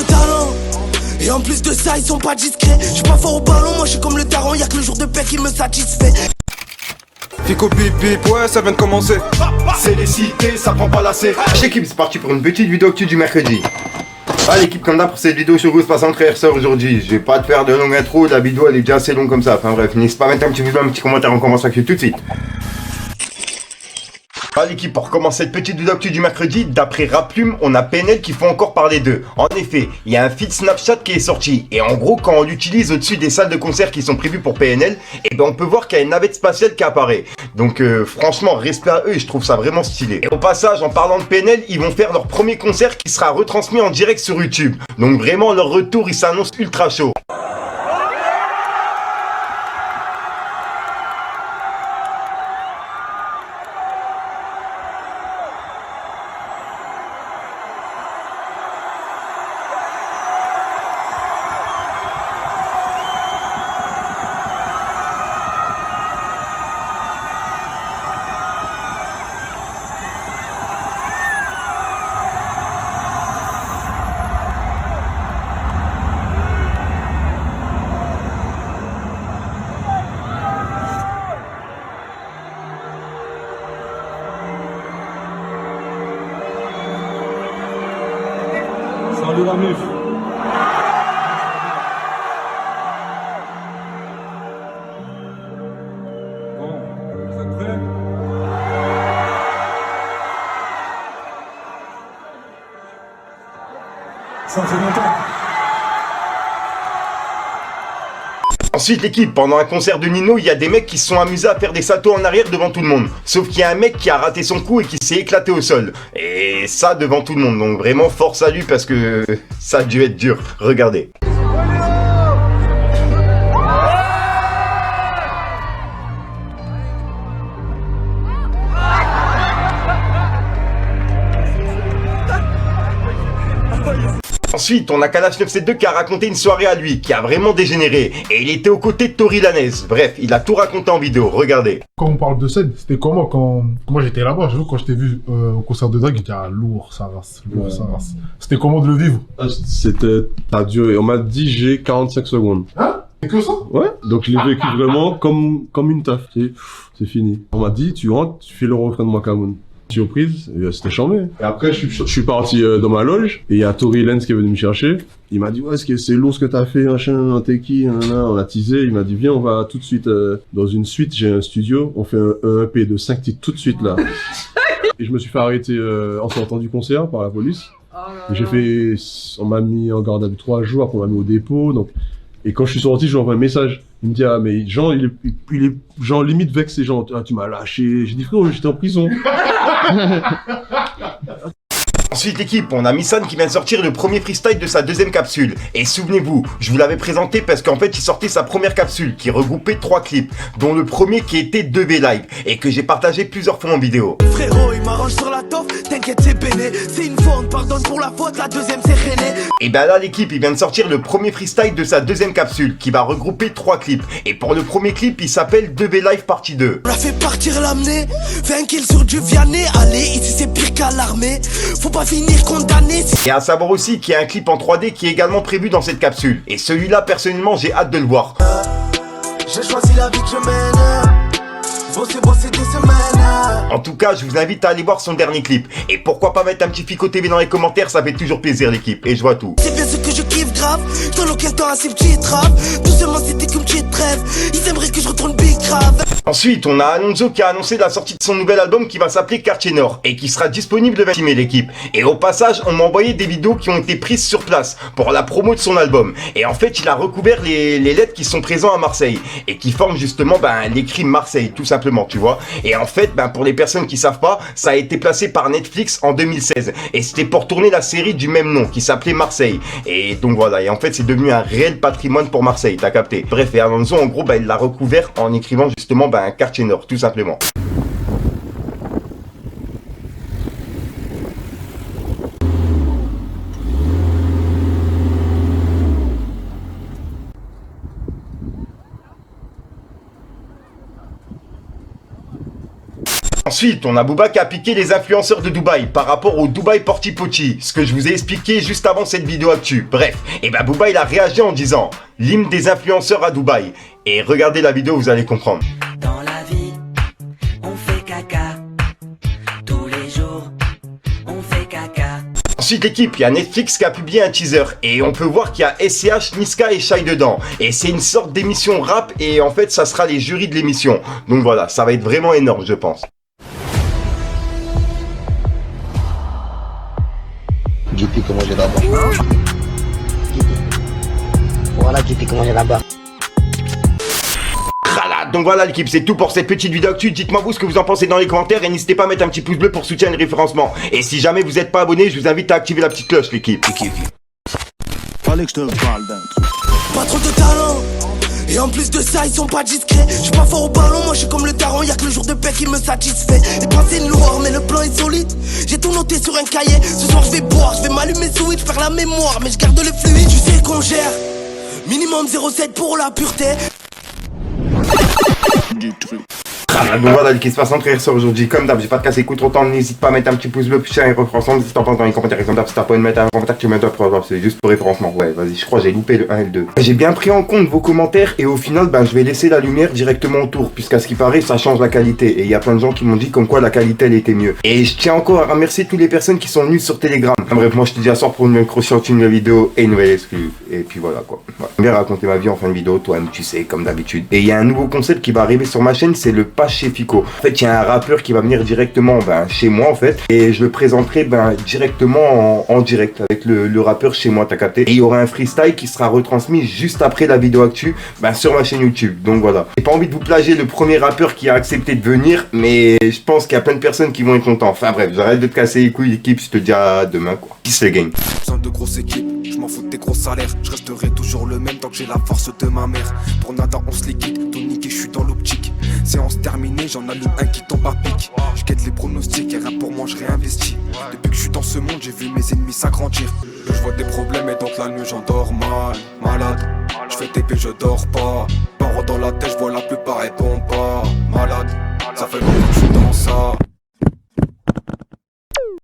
talent. Et en plus de ça, ils sont pas discrets. Je suis pas fort au ballon, moi je suis comme le daron. Y'a que le jour de paix qui me satisfait. Fico bip bip, ouais, ça vient de commencer. C'est les cités, ça prend pas la C. L'équipe, c'est parti pour une petite vidéo actu du mercredi. Ah, l'équipe, comme d'hab, pour cette vidéo sur Rousse passe en frère sœur aujourd'hui. Je vais pas te faire de longue intro, la vidéo elle est déjà assez longue comme ça. Enfin bref, n'hésite pas à mettre un petit vidéo, un petit commentaire, on commence l'actu tout de suite. Ah l'équipe, pour commencer cette petite vidéo actu du mercredi, d'après Raplume, on a PNL qui font encore parler d'eux. En effet, il y a un feed Snapchat qui est sorti. Et en gros, quand on l'utilise au-dessus des salles de concert qui sont prévues pour PNL, et ben on peut voir qu'il y a une navette spatiale qui apparaît. Donc franchement, respect à eux et je trouve ça vraiment stylé. Et au passage, en parlant de PNL, ils vont faire leur premier concert qui sera retransmis en direct sur YouTube. Donc vraiment, leur retour, il s'annonce ultra chaud. Salut la mif. Bon, vous êtes prêts? Ça fait longtemps. Ensuite l'équipe, pendant un concert de Nino, il y a des mecs qui se sont amusés à faire des saltos en arrière devant tout le monde. Sauf qu'il y a un mec qui a raté son coup et qui s'est éclaté au sol. Et ça devant tout le monde, donc vraiment force à lui parce que ça a dû être dur. Regardez. Ensuite, on a Kalash 972 qui a raconté une soirée à lui, qui a vraiment dégénéré. Et il était aux côtés de Tory Lanez. Bref, il a tout raconté en vidéo, regardez. Quand on parle de scène, c'était comment quand moi j'étais là-bas, j'avoue, quand je t'ai vu au concert de Drake, j'étais lourd, ça race, lourd, ça race. C'était comment de le vivre? Ça a duré, on m'a dit j'ai 45 secondes. Hein? C'est que ça? Ouais, donc je l'ai vécu vraiment comme une taf, c'est fini. On m'a dit, tu rentres, tu fais le refrain de Makamoun. Surprise, et c'était charmé. Et après, je suis parti dans ma loge, et il y a Tory Lanez qui est venu me chercher. Il m'a dit, ouais, c'est lourd ce que t'as fait, machin, t'es qui, on a teasé. Il m'a dit, viens, on va tout de suite, dans une suite, j'ai un studio, on fait un EP de 5 titres tout de suite, là. Et je me suis fait arrêter en sortant du concert par la police. Et on m'a mis en garde à vue 3 jours, après on m'a mis au dépôt, donc. Et quand je suis sorti, je lui envoie un message. Il me dit, ah, mais Jean, il est genre limite vexé, genre, ah, tu m'as lâché. J'ai dit, frérot, j'étais en prison. Ensuite l'équipe, on a Missan qui vient de sortir le premier freestyle de sa deuxième capsule. Et souvenez-vous, je vous l'avais présenté parce qu'en fait il sortait sa première capsule qui regroupait 3 clips, dont le premier qui était 2V Live et que j'ai partagé plusieurs fois en vidéo. Frérot, il m'arrange sur la toffe, t'inquiète c'est béné. C'est une fois on te pardonne pour la faute, la deuxième c'est René. Et ben là l'équipe, il vient de sortir le premier freestyle de sa deuxième capsule qui va regrouper 3 clips. Et pour le premier clip, il s'appelle 2V Live partie 2. On l'a fait partir l'amener, 20 kills sur du Vianney. Allez, ici c'est pire qu'à l'armée. Faut pas finir condamné. Et à savoir aussi qu'il y a un clip en 3D qui est également prévu dans cette capsule. Et celui-là, personnellement, j'ai hâte de le voir. J'ai choisi la vie que je mène. Bosser des semaines. En tout cas, je vous invite à aller voir son dernier clip. Et pourquoi pas mettre un petit Fico TV dans les commentaires, ça fait toujours plaisir l'équipe. Et je vois tout. C'est bien ce que je kiffe grave. Dans aucun temps à ces petits trappes. Tout seulement c'était comme petite trêve. Ils aimeraient que je retourne big grave. Ensuite, on a Alonso qui a annoncé la sortie de son nouvel album qui va s'appeler Quartier Nord et qui sera disponible le 20 mai l'équipe. Et au passage, on m'a envoyé des vidéos qui ont été prises sur place pour la promo de son album. Et en fait, il a recouvert les lettres qui sont présentes à Marseille et qui forment justement l'écrit Marseille, tout simplement, tu vois. Et en fait, pour les personnes qui savent pas, ça a été placé par Netflix en 2016 et c'était pour tourner la série du même nom qui s'appelait Marseille. Et donc voilà, et en fait, c'est devenu un réel patrimoine pour Marseille, t'as capté. Bref, et Alonso, en gros, il l'a recouvert en écrivant justement un Quartier Nord, tout simplement. Ensuite, on a Booba qui a piqué les influenceurs de Dubaï par rapport au Dubaï Porti Pochi, ce que je vous ai expliqué juste avant cette vidéo actu. Bref, et ben Booba il a réagi en disant l'hymne des influenceurs à Dubaï. Et regardez la vidéo, vous allez comprendre. Dans la vie, on fait caca. Tous les jours, on fait caca. Ensuite l'équipe, il y a Netflix qui a publié un teaser et on peut voir qu'il y a SCH, Niska et Shai dedans. Et c'est une sorte d'émission rap et en fait ça sera les jurys de l'émission. Donc voilà, ça va être vraiment énorme je pense. Guepi, comment j'ai là-bas. Voilà, Guepi, comment j'ai là-bas. Donc voilà l'équipe, c'est tout pour cette petite vidéo actu. Dites-moi vous ce que vous en pensez dans les commentaires et n'hésitez pas à mettre un petit pouce bleu pour soutenir le référencement. Et si jamais vous n'êtes pas abonné, je vous invite à activer la petite cloche l'équipe. Fallait que je te parle d'un truc. Pas trop de talent. Et en plus de ça, ils sont pas discrets. Je suis pas fort au ballon, moi je suis comme le daron. Y'a que le jour de paix qui me satisfait. Et penser une loire, mais le plan est solide. J'ai tout noté sur un cahier. Ce soir je vais boire, je vais m'allumer switch, faire la mémoire. Mais je garde le fluide, tu sais qu'on gère. Minimum 0,7 pour la pureté. Donc voilà l'équipe, se passe en très aujourd'hui. Comme d'hab, j'ai pas de casser écoute trop temps. N'hésite pas à mettre un petit pouce bleu, puis et refait ensemble. Si t'en penses dans les commentaires, comme d'hab, si t'as pas envie de mettre un commentaire, tu mets un pro. C'est juste pour référencement. Ouais, vas-y, je crois que j'ai loupé le 1 et le 2. J'ai bien pris en compte vos commentaires et au final, ben, je vais laisser la lumière directement autour. Puisqu'à ce qui paraît, ça change la qualité. Et il y a plein de gens qui m'ont dit comme quoi la qualité elle était mieux. Et je tiens encore à remercier toutes les personnes qui sont venues sur Telegram. Bref, moi je te dis à soir pour une nouvelle crochet, une nouvelle vidéo et une nouvelle exclue. Et puis voilà quoi. Voilà. J'aime bien raconter ma vie en fin de vidéo, toi tu sais, comme d'habitude. Et il y a un nouveau concept qui va arriver sur ma chaîne, c'est le pas chez Fico. En fait, il y a un rappeur qui va venir directement chez moi en fait. Et je le présenterai directement en direct avec le rappeur chez moi, t'as capté. Et il y aura un freestyle qui sera retransmis juste après la vidéo actu sur ma chaîne YouTube. Donc voilà. J'ai pas envie de vous plagier le premier rappeur qui a accepté de venir, mais je pense qu'il y a plein de personnes qui vont être contents. Enfin bref, j'arrête de te casser les couilles l'équipe, je te dis à demain quoi. Peace les gang. Besoin de grosses équipes, je m'en fous de tes gros salaires. Je resterai toujours le même tant que j'ai la force de ma mère. Pour nada on se liquide, tout niqué je suis dans l'optique. Séance terminée, j'en allume un qui tombe à pic. Je guette les pronostics et rien pour moi je réinvestis. Depuis que je suis dans ce monde, j'ai vu mes ennemis s'agrandir. Je vois des problèmes et donc la nuit j'endors malade. Je fais TP, je dors pas. Paro dans la tête, je vois la pluie